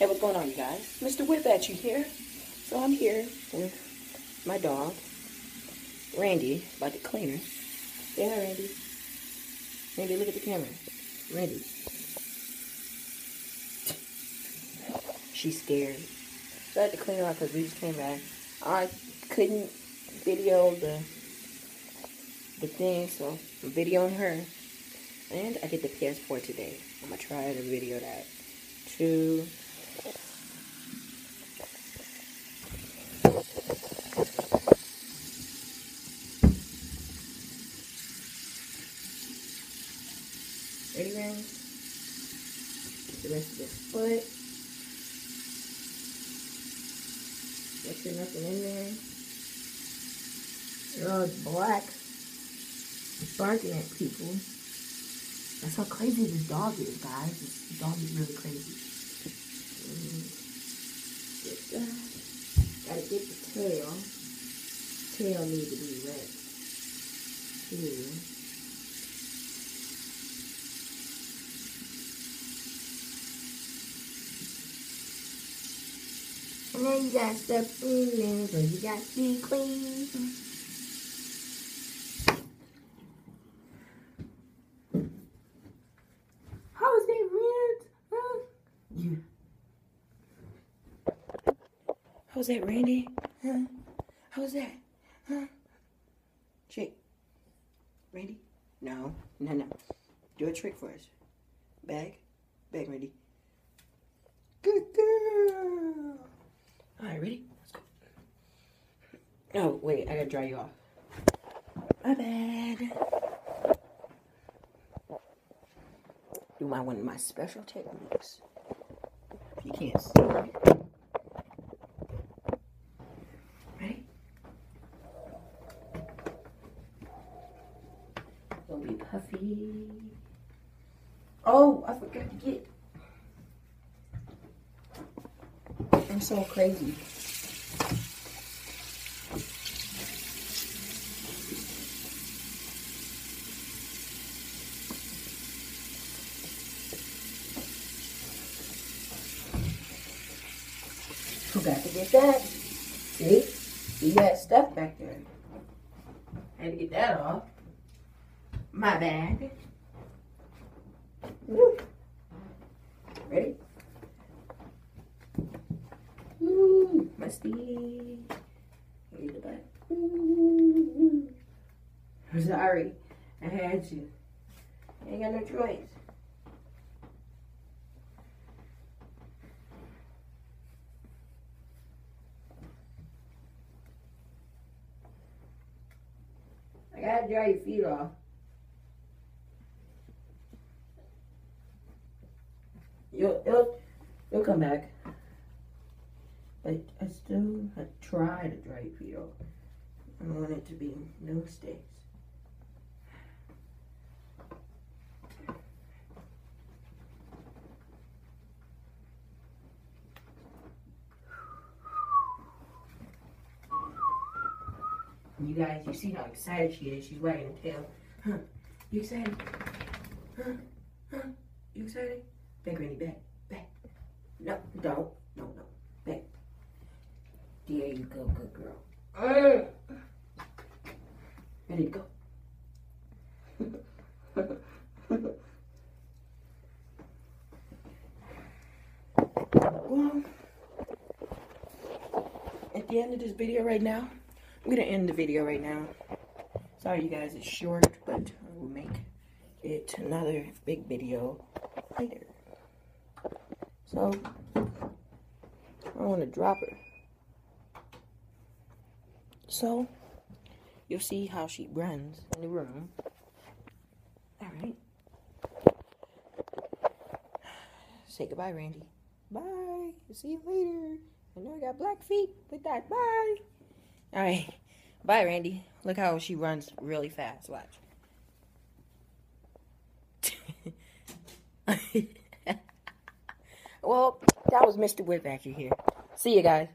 Hey, what's going on, you guys? Mr. Whipatchy here. So I'm here with my dog, Randy, about to clean her. Say hi, Randy. Randy, look at the camera. Randy. She's scared. So I had to clean her out because we just came back. I couldn't video the thing, so I'm videoing her. And I get the PS4 today. I'm going to try to video that too. Ready, man? Get the rest of this foot. Make sure nothing in there. Oh, it's black. It's barking at people. That's how crazy this dog is, guys. This dog is really crazy. Get that. Gotta get the tail. Tail needs to be wet too. And then you got stuff in there, so you got to be clean. How is that red? Huh? Yeah. How's that, Randy? Huh? How's that? Huh? Shake. Randy? No. No, no. Do a trick for us. Bag. Bag, Randy. Good girl. Alright, ready? Let's go. Oh, wait. I gotta dry you off. My bad. Do one of my special techniques. If you can't see it. Ready? Don't be puffy. Oh, I forgot to get. I'm so crazy. Forgot to get that. See that stuff back there. Had to get that off. My bad. Woo. Ready? Ooh, musty. Here's the back. Ooh. I'm sorry. I had to. Ain't got no choice. I gotta dry your feet off. You'll come back. But I still try to dry your feet off. I don't want it to be no mistakes. You guys, you see how excited she is. She's wagging her tail. Huh? You excited? Huh? Huh? You excited? Back, Randy, back. Back. No, don't. No, no. Back. There you go, good girl. Ready to go. Well, at the end of this video right now, I'm going to end the video right now. Sorry, you guys, it's short, but I will make it another big video later. So, I want to drop her. So, you'll see how she runs in the room. Alright. Say goodbye, Randy. Bye. See you later. I know I got black feet, but that. Bye. Alright. Bye, Randy. Look how she runs really fast. Watch. Well, that was Mr. Whipatchy here. See you guys.